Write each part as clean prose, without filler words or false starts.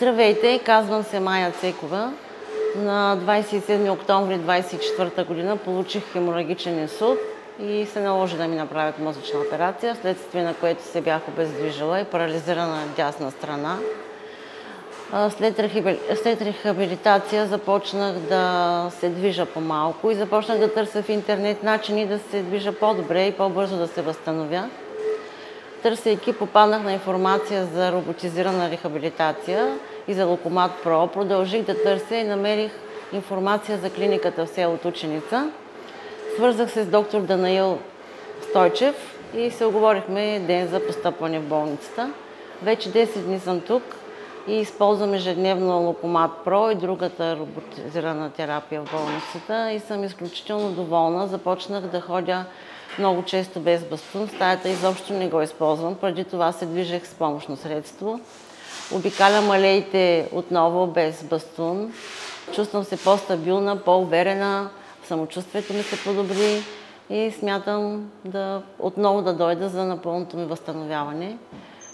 Здравейте, казвам се Мая Цекова. На 27 октомври 2024 година получих хеморагичен инсулт и се наложи да ми направят мозъчна операция, вследствие на което се бях обездвижила и парализирана дясна страна. След рехабилитация започнах да се движа по-малко и започнах да търся в интернет начини да се движа по-добре и по-бързо да се възстановя. Търсейки, попаднах на информация за роботизирана рехабилитация и за Локомат Про. Продължих да търся и намерих информация за клиниката в село Тученица. Свързах се с доктор Данаил Стойчев и се уговорихме ден за постъпване в болницата. Вече 10 дни съм тук и използвам ежедневно Локомат Про и другата роботизирана терапия в болницата и съм изключително доволна. Започнах да ходя много често без бастун. Стаята изобщо не го използвам. Преди това се движех с помощно средство. Обикалям алеите отново без бастун. Чувствам се по-стабилна, по-уверена. Самочувствието ми се подобри и смятам отново да дойда за напълното ми възстановяване.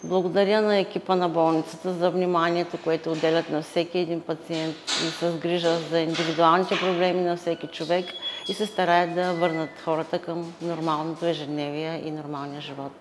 Благодаря на екипа на болницата за вниманието, което отделят на всеки един пациент и с грижа за индивидуалните проблеми на всеки човек и се стараят да върнат хората към нормалното ежедневие и нормалния живот.